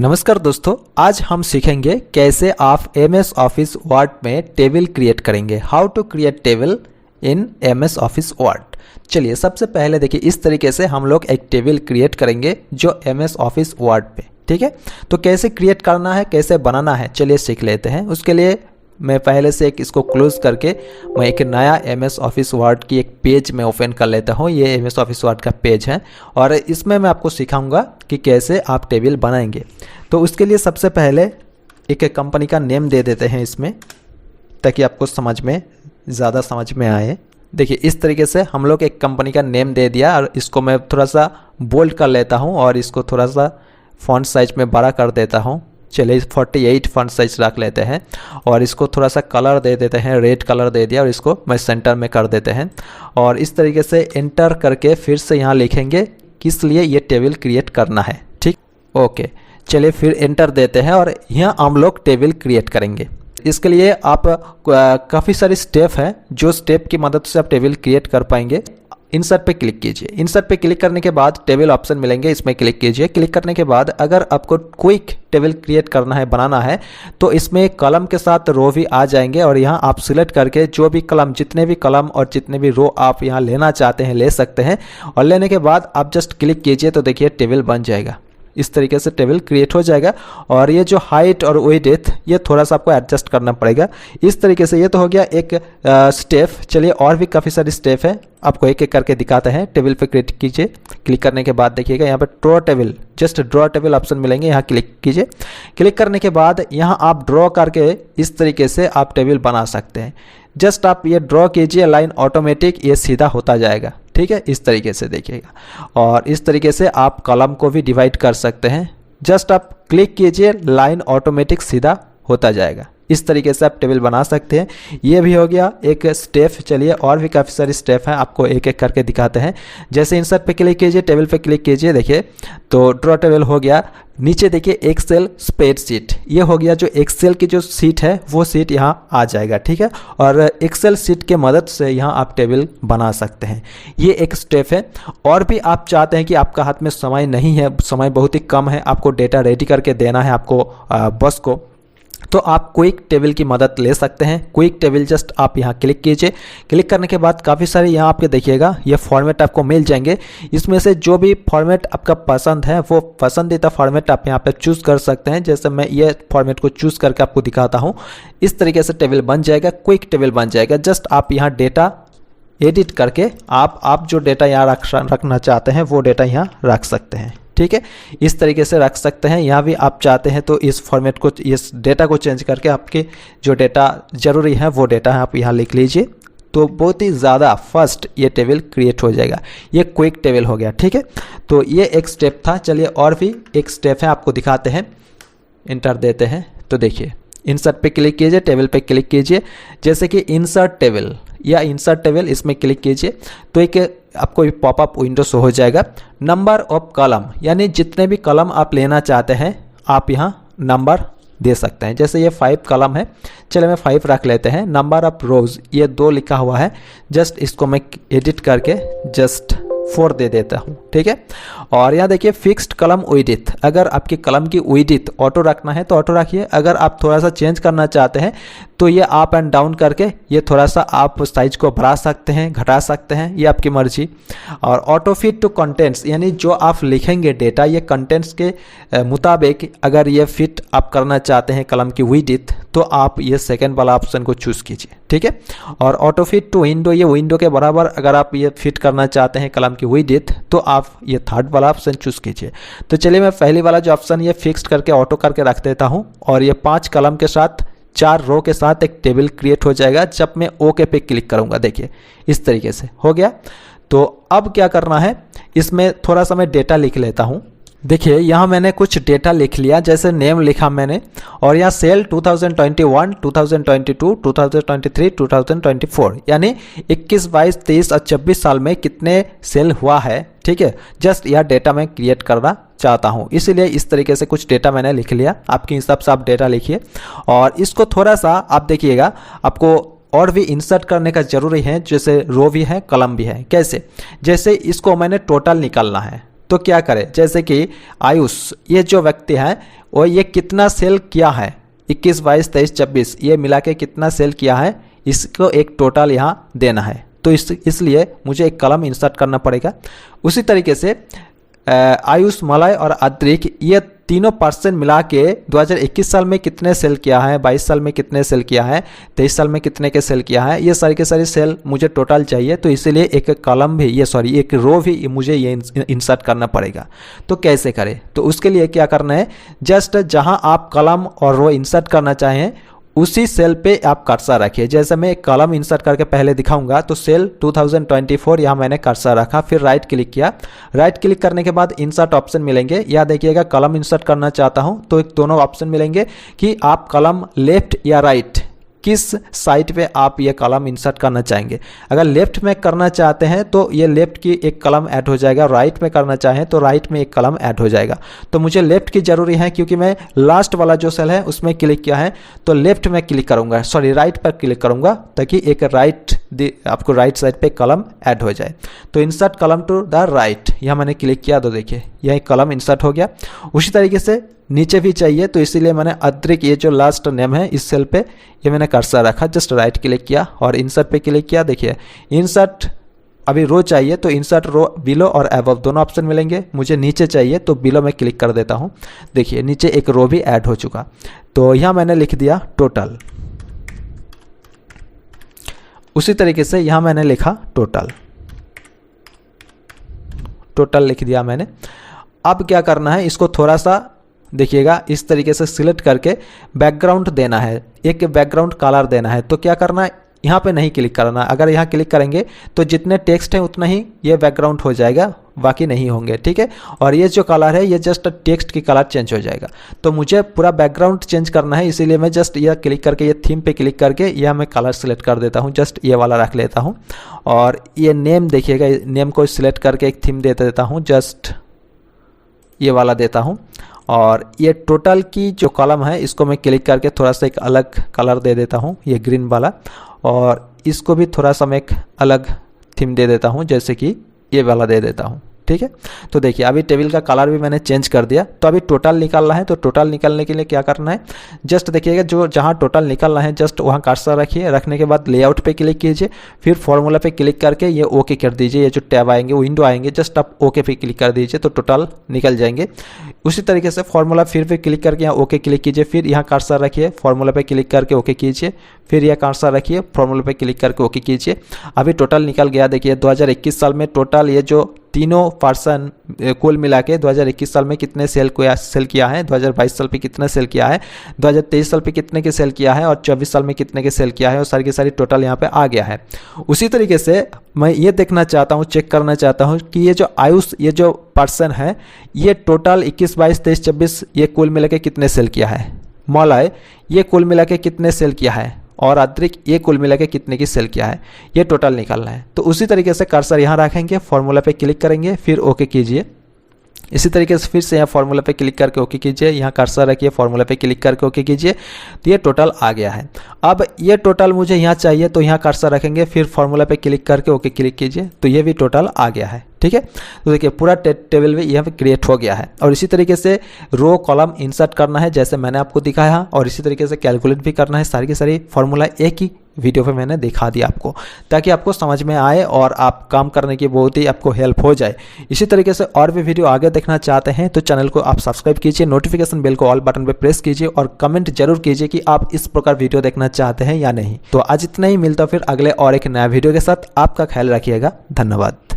नमस्कार दोस्तों, आज हम सीखेंगे कैसे आप MS ऑफिस वर्ड में टेबल क्रिएट करेंगे। How to create table in MS office word. चलिए सबसे पहले देखिए, इस तरीके से हम लोग एक टेबल क्रिएट करेंगे जो MS ऑफिस वर्ड पे, ठीक है। तो कैसे क्रिएट करना है, कैसे बनाना है, चलिए सीख लेते हैं। उसके लिए मैं पहले से इसको क्लोज करके मैं एक नया MS ऑफिस वर्ड की एक पेज में ओपन कर लेता हूँ। ये MS ऑफिस वर्ड का पेज है और इसमें मैं आपको सिखाऊंगा कि कैसे आप टेबल बनाएंगे। तो उसके लिए सबसे पहले एक कंपनी का नेम दे देते हैं इसमें, ताकि आपको ज़्यादा समझ में आए। देखिए इस तरीके से हम लोग एक कंपनी का नेम दे दिया और इसको मैं थोड़ा सा बोल्ड कर लेता हूँ और इसको थोड़ा सा फॉन्ट साइज में बड़ा कर देता हूँ। चलिए 48 फॉन्ट साइज रख लेते हैं और इसको थोड़ा सा कलर दे देते हैं, रेड कलर दे दिया और इसको मैं सेंटर में कर देते हैं। और इस तरीके से एंटर करके फिर से यहाँ लिखेंगे किस लिए ये टेबल क्रिएट करना है, ठीक। ओके, चलिए फिर एंटर देते हैं और यहाँ हम लोग टेबल क्रिएट करेंगे। इसके लिए आप काफ़ी सारे स्टेप हैं, जो स्टेप की मदद से आप टेबल क्रिएट कर पाएंगे। इंसर्ट पे क्लिक कीजिए। इंसर्ट पे क्लिक करने के बाद टेबल ऑप्शन मिलेंगे, इसमें क्लिक कीजिए। क्लिक करने के बाद अगर आपको क्विक टेबल क्रिएट करना है, बनाना है, तो इसमें कलम के साथ रो भी आ जाएंगे और यहाँ आप सिलेक्ट करके जो भी कलम, जितने भी कलम और जितने भी रो आप यहाँ लेना चाहते हैं ले सकते हैं। और लेने के बाद आप जस्ट क्लिक कीजिए तो देखिए टेबल बन जाएगा। इस तरीके से टेबल क्रिएट हो जाएगा। और ये जो हाइट और विड्थ ये थोड़ा सा आपको एडजस्ट करना पड़ेगा। इस तरीके से ये तो हो गया एक स्टेप। चलिए और भी काफ़ी सारे स्टेप है, आपको एक एक करके दिखाते हैं। टेबल पे क्लिक कीजिए। क्लिक करने के बाद देखिएगा यहाँ पर draw table, just draw table option मिलेंगे, यहाँ क्लिक कीजिए। क्लिक करने के बाद यहाँ आप ड्रॉ करके इस तरीके से आप टेबल बना सकते हैं। जस्ट आप ये ड्रॉ कीजिए, लाइन ऑटोमेटिक ये सीधा होता जाएगा, ठीक है। इस तरीके से देखिएगा। और इस तरीके से आप कॉलम को भी डिवाइड कर सकते हैं। जस्ट आप क्लिक कीजिए, लाइन ऑटोमेटिक सीधा होता जाएगा। इस तरीके से आप टेबल बना सकते हैं। ये भी हो गया एक स्टेप। चलिए और भी काफ़ी सारे स्टेप हैं, आपको एक एक करके दिखाते हैं। जैसे इंसर्ट पे क्लिक कीजिए, टेबल पे क्लिक कीजिए, देखिए तो ड्रॉ टेबल हो गया। नीचे देखिए एक्सेल स्प्रेडशीट, ये हो गया जो एक्सेल की जो सीट है वो सीट यहाँ आ जाएगा, ठीक है। और एक्सेल सीट के मदद से यहाँ आप टेबल बना सकते हैं। ये एक स्टेप है। और भी आप चाहते हैं कि आपका हाथ में समय नहीं है, समय बहुत ही कम है, आपको डेटा रेडी करके देना है आपको बॉस को, तो आप क्विक टेबल की मदद ले सकते हैं। क्विक टेबल जस्ट आप यहाँ क्लिक कीजिए। क्लिक करने के बाद काफ़ी सारे यहाँ आपके देखिएगा ये फॉर्मेट आपको मिल जाएंगे। इसमें से जो भी फॉर्मेट आपका पसंद है वो पसंदीदा फॉर्मेट आप यहाँ पे चूज़ कर सकते हैं। जैसे मैं ये फॉर्मेट को चूज़ करके आपको दिखाता हूँ। इस तरीके से टेबल बन जाएगा, क्विक टेबल बन जाएगा। जस्ट आप यहाँ डेटा एडिट करके आप जो डेटा यहाँ रखना चाहते हैं वो डेटा यहाँ रख सकते हैं, ठीक है। इस तरीके से रख सकते हैं। यहाँ भी आप चाहते हैं तो इस फॉर्मेट को, इस डेटा को चेंज करके आपके जो डेटा ज़रूरी है वो डेटा आप यहाँ लिख लीजिए, तो बहुत ही ज़्यादा फास्ट ये टेबल क्रिएट हो जाएगा। ये क्विक टेबल हो गया, ठीक है। तो ये एक स्टेप था। चलिए और भी एक स्टेप है, आपको दिखाते हैं। इंटर देते हैं तो देखिए इंसर्ट पे क्लिक कीजिए, टेबल पे क्लिक कीजिए। जैसे कि इंसर्ट टेबल या इंसर्ट टेबल, इसमें क्लिक कीजिए तो एक आपको पॉपअप विंडो शो हो जाएगा। नंबर ऑफ कॉलम, यानी जितने भी कॉलम आप लेना चाहते हैं आप यहाँ नंबर दे सकते हैं। जैसे ये 5 कॉलम है, चलिए मैं 5 रख लेते हैं। नंबर ऑफ रोज ये 2 लिखा हुआ है, जस्ट इसको मैं एडिट करके जस्ट 4 दे देता हूँ, ठीक है। और यहाँ देखिए फिक्स्ड कलम विड्थ, अगर आपकी कलम की विड्थ ऑटो रखना है तो ऑटो रखिए। अगर आप थोड़ा सा चेंज करना चाहते हैं तो ये अप एंड डाउन करके ये थोड़ा सा आप साइज को बढ़ा सकते हैं, घटा सकते हैं, ये आपकी मर्जी। और ऑटो फिट टू कंटेंट्स, यानी जो आप लिखेंगे डेटा ये कंटेंट्स के मुताबिक अगर ये फिट आप करना चाहते हैं कलम की विड्थ, तो आप ये सेकेंड वाला ऑप्शन को चूज़ कीजिए, ठीक है। और ऑटो फिट टू विंडो, ये विंडो के बराबर अगर आप ये फिट करना चाहते हैं कलम की विड्थ, तो आप ये थर्ड वाला ऑप्शन चूज़ कीजिए। तो चलिए मैं पहली वाला जो ऑप्शन ये फिक्स्ड करके ऑटो करके रख देता हूँ। और ये 5 कलम के साथ 4 रो के साथ एक टेबल क्रिएट हो जाएगा जब मैं ओके पे क्लिक करूँगा। देखिए इस तरीके से हो गया। तो अब क्या करना है, इसमें थोड़ा सा मैं डेटा लिख लेता हूँ। देखिए यहाँ मैंने कुछ डेटा लिख लिया, जैसे नेम लिखा मैंने, और यहाँ सेल 2021, 2022, 2023, 2024, यानी 21, 22, 23 और 24 साल में कितने सेल हुआ है, ठीक है। जस्ट यह डेटा मैं क्रिएट करना चाहता हूँ, इसीलिए इस तरीके से कुछ डेटा मैंने लिख लिया। आपके हिसाब से आप डेटा लिखिए और इसको थोड़ा सा आप देखिएगा, आपको और भी इंसर्ट करने का जरूरी है। जैसे रो भी है, कॉलम भी है। कैसे, जैसे इसको मैंने टोटल निकालना है तो क्या करें, जैसे कि आयुष ये जो व्यक्ति है और ये कितना सेल किया है 21, 22, 23, 24 ये मिला के कितना सेल किया है इसको एक टोटल यहाँ देना है। तो इसलिए मुझे एक कॉलम इंसर्ट करना पड़ेगा। उसी तरीके से आयुष, मलय और अद्रिक ये तीनों पर्सन मिला के 2021 साल में कितने सेल किया है, 22 साल में कितने सेल किया है, 23 साल में कितने के सेल किया है, ये सारी के सारी सेल मुझे टोटल चाहिए। तो इसीलिए एक कॉलम भी एक रो भी मुझे ये इंसर्ट करना पड़ेगा। तो कैसे करें? तो उसके लिए क्या करना है, जस्ट जहां आप कॉलम और रो इंसर्ट करना चाहें उसी सेल पे आप कर्सर रखिए। जैसे मैं एक कॉलम इंसर्ट करके पहले दिखाऊंगा, तो सेल 2024 यहाँ मैंने कर्सर रखा, फिर राइट क्लिक किया। राइट क्लिक करने के बाद इंसर्ट ऑप्शन मिलेंगे। यहाँ देखिएगा कॉलम इंसर्ट करना चाहता हूँ तो एक दोनों ऑप्शन मिलेंगे कि आप कॉलम लेफ्ट या राइट किस साइड पे आप ये कॉलम इंसर्ट करना चाहेंगे। अगर लेफ्ट में करना चाहते हैं तो ये लेफ्ट की एक कॉलम ऐड हो जाएगा, राइट में करना चाहें तो राइट में एक कॉलम ऐड हो जाएगा। तो मुझे लेफ्ट की ज़रूरी है क्योंकि मैं लास्ट वाला जो सेल है उसमें क्लिक किया है, तो लेफ्ट में क्लिक करूंगा, राइट पर क्लिक करूंगा ताकि एक आपको राइट साइड पे कॉलम ऐड हो जाए। तो insert column to the right यहाँ मैंने क्लिक किया तो देखिए यह एक कॉलम इंसर्ट हो गया। उसी तरीके से नीचे भी चाहिए तो इसीलिए मैंने अद्रिक ये जो लास्ट नेम है इस सेल पे ये मैंने कर्सर रखा, जस्ट राइट क्लिक किया और इंसर्ट पे क्लिक किया। देखिए इंसर्ट अभी रो चाहिए तो इंसर्ट रो बिलो और अबव दोनों ऑप्शन मिलेंगे। मुझे नीचे चाहिए तो बिलो में क्लिक कर देता हूँ। देखिए नीचे एक रो भी ऐड हो चुका। तो यहाँ मैंने लिख दिया टोटल। उसी तरीके से यहाँ मैंने लिखा टोटल लिख दिया मैंने। अब क्या करना है, इसको थोड़ा सा देखिएगा इस तरीके से सिलेक्ट करके बैकग्राउंड देना है, एक बैकग्राउंड कलर देना है। तो क्या करना है, यहाँ पे नहीं क्लिक करना। अगर यहाँ क्लिक करेंगे तो जितने टेक्स्ट हैं उतना ही ये बैकग्राउंड हो जाएगा, बाकी नहीं होंगे, ठीक है। और ये जो कलर है ये जस्ट टेक्स्ट की कलर चेंज हो जाएगा। तो मुझे पूरा बैकग्राउंड चेंज करना है, इसीलिए मैं जस्ट यह क्लिक करके ये थीम पे क्लिक करके यह मैं कलर सेलेक्ट कर देता हूँ, जस्ट ये वाला रख लेता हूँ। और ये नेम देखिएगा, नेम को सिलेक्ट करके एक थीम दे देता हूँ, जस्ट ये वाला देता हूँ। और ये टोटल की जो कॉलम है इसको मैं क्लिक करके थोड़ा सा एक अलग कलर दे देता हूँ, ये ग्रीन वाला। और इसको भी थोड़ा सा मैं एक अलग थीम दे देता हूँ, जैसे कि ये वाला दे देता हूँ, ठीक है। तो देखिए अभी टेबल का कलर भी मैंने चेंज कर दिया। तो अभी टोटल निकालना है, तो टोटल निकालने के लिए क्या करना है, जस्ट देखिएगा जो जहाँ टोटल निकालना है जस्ट वहाँ कर्सर रखिए। रखने के बाद लेआउट पे क्लिक कीजिए, फिर फॉर्मूला पे क्लिक करके ये ओके कर दीजिए। ये जो टैब आएंगे विंडो आएंगे, जस्ट आप ओके पे क्लिक कर दीजिए तो टोटल निकल जाएंगे। उसी तरीके से फॉर्मूला फिर क्लिक करके यहाँ ओके क्लिक कीजिए, फिर यहाँ कर्सर रखिए, फॉर्मूला पे क्लिक करके ओके कीजिए, फिर यह कर्सर रखिए, फॉर्मूला पे क्लिक करके ओके कीजिए। अभी टोटल निकल गया। देखिए 2021 साल में टोटल ये जो तीनों पर्सन कुल मिला के 2021 साल में कितने सेल किया है, 2022 साल पे कितना सेल किया है, 2023 साल पे कितने के सेल किया है और 24 साल में कितने के सेल किया है, और सारी की सारी टोटल यहाँ पे आ गया है। उसी तरीके से मैं ये देखना चाहता हूँ, चेक करना चाहता हूँ कि ये जो आयुष ये जो पर्सन है ये टोटल 21, 22, 23, 24 ये कुल मिला के कितने सेल किया है, मौलाए ये कुल मिला के कितने सेल किया है, और अद्रिक ये कुल मिला के कितने की सेल किया है, ये टोटल निकालना है। तो उसी तरीके से कर्सर यहाँ रखेंगे, फॉर्मूला पे क्लिक करेंगे, फिर ओके कीजिए। इसी तरीके से फिर से यहाँ फॉर्मूला पे क्लिक करके ओके कीजिए, यहाँ कर्सर रखिए, फॉर्मूला पे क्लिक करके ओके कीजिए। तो ये टोटल आ गया है। अब ये टोटल मुझे यहाँ चाहिए तो यहाँ कर्सर रखेंगे, फिर फॉर्मूला पे क्लिक करके ओके क्लिक कीजिए, तो ये भी टोटल आ गया है, ठीक है। तो देखिए पूरा टेबल भी यहाँ पे क्रिएट हो गया है। और इसी तरीके से रो कॉलम इंसर्ट करना है जैसे मैंने आपको दिखाया, और इसी तरीके से कैलकुलेट भी करना है। सारी की सारी फॉर्मूला एक ही वीडियो पे मैंने दिखा दिया आपको, ताकि आपको समझ में आए और आप काम करने की बहुत ही आपको हेल्प हो जाए। इसी तरीके से और भी वीडियो आगे देखना चाहते हैं तो चैनल को आप सब्सक्राइब कीजिए, नोटिफिकेशन बेल को ऑल बटन पे प्रेस कीजिए और कमेंट जरूर कीजिए कि आप इस प्रकार वीडियो देखना चाहते हैं या नहीं। तो आज इतना ही, मिलता फिर अगले और एक नया वीडियो के साथ। आपका ख्याल रखिएगा। धन्यवाद।